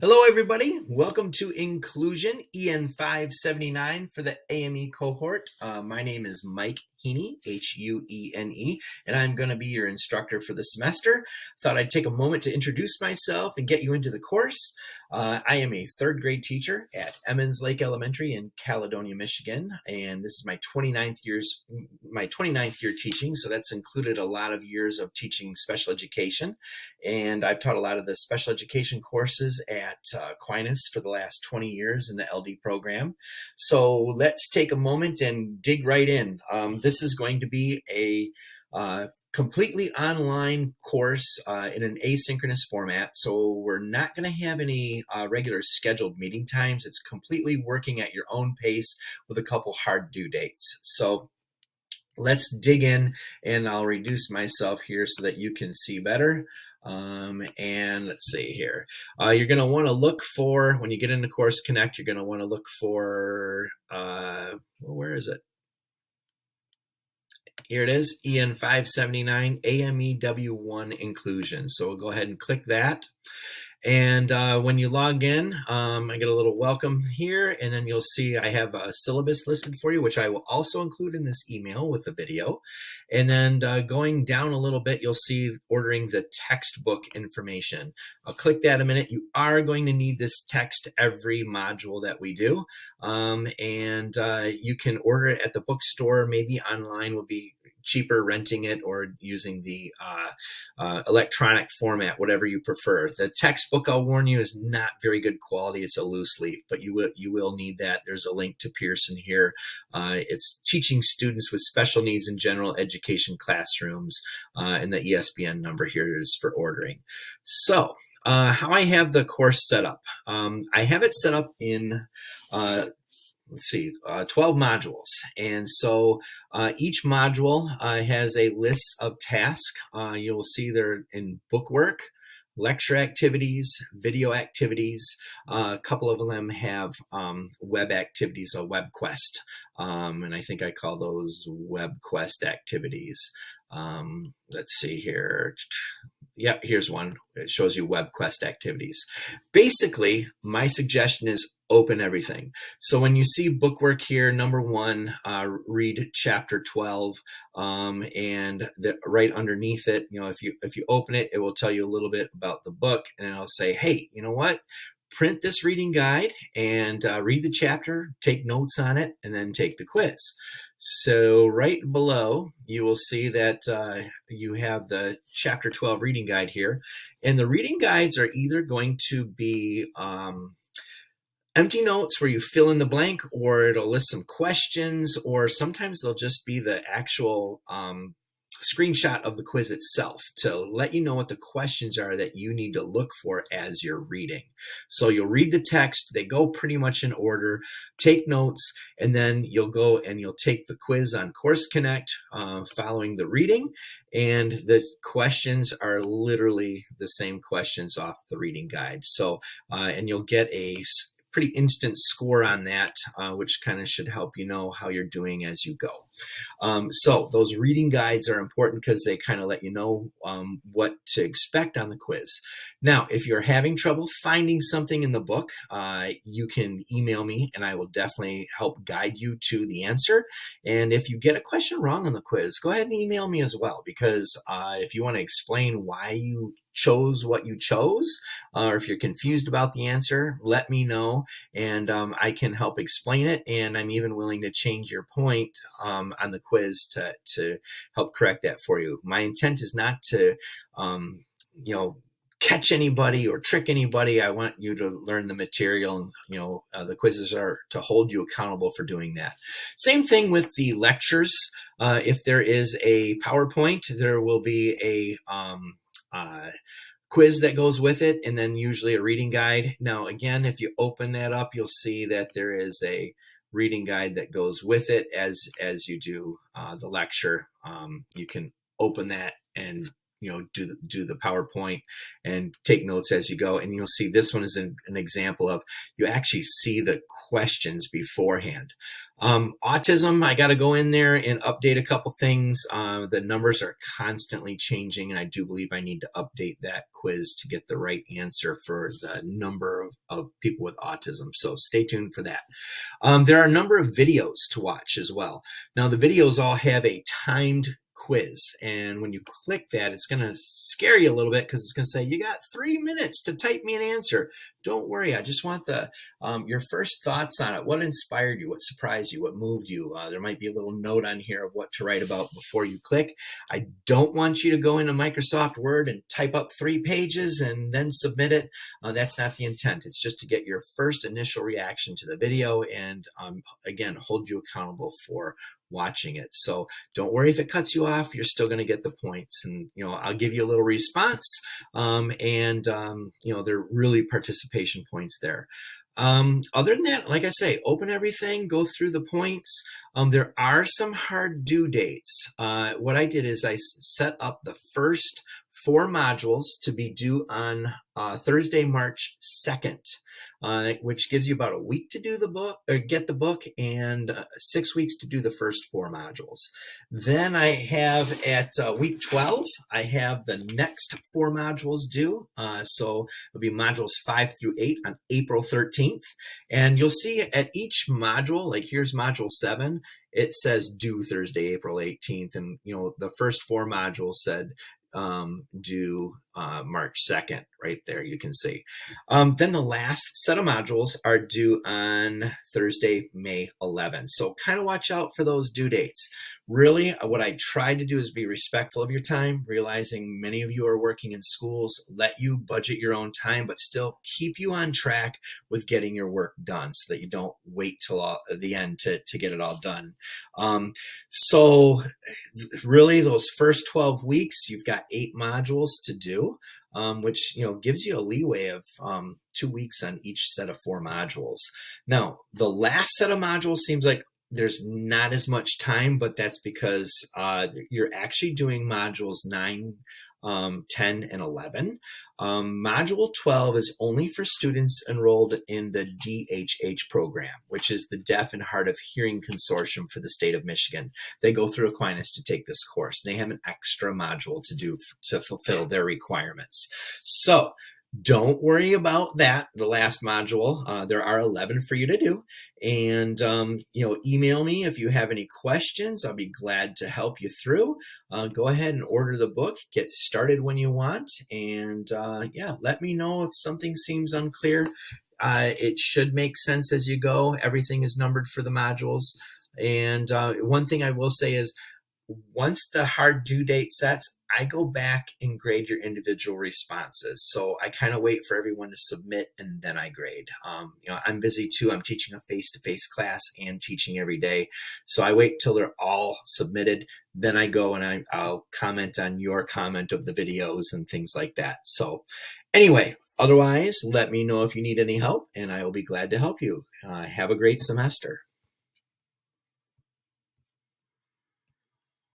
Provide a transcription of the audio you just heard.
Hello, everybody. Welcome to Inclusion EN579 for the AME cohort. My name is Mike Heaney, H-U-E-N-E, and I'm going to be your instructor for the semester. Thought I'd take a moment to introduce myself and get you into the course. I am a third grade teacher at Emmons Lake Elementary in Caledonia, Michigan, and this is my 29th year teaching, so that's included a lot of years of teaching special education. And I've taught a lot of the special education courses at Aquinas for the last 20 years in the LD program. So let's take a moment and dig right in. This is going to be a completely online course in an asynchronous format. So we're not going to have any regular scheduled meeting times. It's completely working at your own pace with a couple hard due dates. So let's dig in, and I'll reduce myself here so that you can see better. And let's see here. You're going to want to look for, when you get into Course Connect, you're going to want to look for, well, where is it? Here it is, EN579 AMEW1 Inclusion. So we'll go ahead and click that. And when you log in, I get a little welcome here, and then you'll see I have a syllabus listed for you, which I will also include in this email with the video. And then going down a little bit, you'll see ordering the textbook information. I'll click that in a minute. You are going to need this text every module that we do. And you can order it at the bookstore. Maybe online will be cheaper renting it or using the electronic format, whatever you prefer. The textbook, I'll warn you, is not very good quality. It's a loose leaf, but you will need that. There's a link to Pearson here. It's teaching students with special needs in general education classrooms, and the ESBN number here is for ordering. So how I have the course set up. I have it set up in 12 modules. And so each module has a list of tasks. You will see they're in bookwork, lecture activities, video activities. A couple of them have web activities, a web quest. And I think I call those web quest activities. Let's see here. Yep, here's one. It shows you web quest activities. Basically, my suggestion is open everything. So when you see bookwork here, number 1, read chapter 12, and right underneath it, if you open it, it will tell you a little bit about the book, and it'll say, hey, you know what? Print this reading guide and read the chapter, take notes on it, and then take the quiz. So right below, you will see that you have the chapter 12 reading guide here. And the reading guides are either going to be empty notes where you fill in the blank, or it'll list some questions, or sometimes they'll just be the actual screenshot of the quiz itself to let you know what the questions are that you need to look for as you're reading. So you'll read the text, they go pretty much in order, take notes, and then you'll go and you'll take the quiz on Course Connect following the reading. And the questions are literally the same questions off the reading guide. So, and you'll get a pretty instant score on that, which kind of should help you know how you're doing as you go. So those reading guides are important because they kind of let you know what to expect on the quiz. Now, if you're having trouble finding something in the book, you can email me and I will definitely help guide you to the answer. And if you get a question wrong on the quiz, go ahead and email me as well, because if you want to explain why you chose what you chose, or if you're confused about the answer, let me know, and I can help explain it, and I'm even willing to change your point on the quiz to help correct that for you. My intent is not to catch anybody or trick anybody. I want you to learn the material, and the quizzes are to hold you accountable for doing that. Same thing with the lectures. If there is a PowerPoint, there will be a quiz that goes with it, and then usually a reading guide. Now, again, if you open that up, you'll see that there is a reading guide that goes with it as you do the lecture. You can open that and do the PowerPoint and take notes as you go. And you'll see this one is an example of, you actually see the questions beforehand. Autism, I got to go in there and update a couple things. The numbers are constantly changing, and I do believe I need to update that quiz to get the right answer for the number of people with autism. So stay tuned for that. There are a number of videos to watch as well. Now, the videos all have a timed quiz, and when you click that, it's going to scare you a little bit because it's going to say you got 3 minutes to type me an answer. Don't worry, I just want the your first thoughts on it. What inspired you? What surprised you? What moved you? There might be a little note on here of what to write about before you click. I don't want you to go into Microsoft Word and type up 3 pages and then submit it. That's not the intent. It's just to get your first initial reaction to the video and again, hold you accountable for watching it. So don't worry if it cuts you off, you're still going to get the points. And, I'll give you a little response there are really participation points there. Other than that, like I say, open everything, go through the points. There are some hard due dates. What I did is I set up the first 4 modules to be due on Thursday, March 2nd, which gives you about a week to do the book or get the book and 6 weeks to do the first 4 modules. Then I have at week 12, I have the next 4 modules due. So it'll be modules 5 through 8 on April 13th. And you'll see at each module, like here's module 7, it says due Thursday, April 18th. And, the first 4 modules said due March 2nd, right there, you can see. Then the last set of modules are due on Thursday, May 11th. So kind of watch out for those due dates. Really, what I try to do is be respectful of your time, realizing many of you are working in schools, let you budget your own time, but still keep you on track with getting your work done so that you don't wait till the end to get it all done. So really those first 12 weeks, you've got 8 modules to do. Which gives you a leeway of 2 weeks on each set of 4 modules. Now, the last set of modules seems like there's not as much time, but that's because you're actually doing modules 9, 10, and 11. Module 12 is only for students enrolled in the DHH program, which is the Deaf and Hard of Hearing Consortium for the state of Michigan. They go through Aquinas to take this course. They have an extra module to do to fulfill their requirements. So don't worry about that, the last module. There are 11 for you to do. And, email me if you have any questions. I'll be glad to help you through. Go ahead and order the book. Get started when you want. And, let me know if something seems unclear. It should make sense as you go. Everything is numbered for the modules. And one thing I will say is, once the hard due date sets, I go back and grade your individual responses. So I kind of wait for everyone to submit and then I grade. I'm busy too. I'm teaching a face-to-face class and teaching every day. So I wait till they're all submitted. Then I go and I'll comment on your comment of the videos and things like that. So anyway, otherwise, let me know if you need any help and I will be glad to help you. Have a great semester.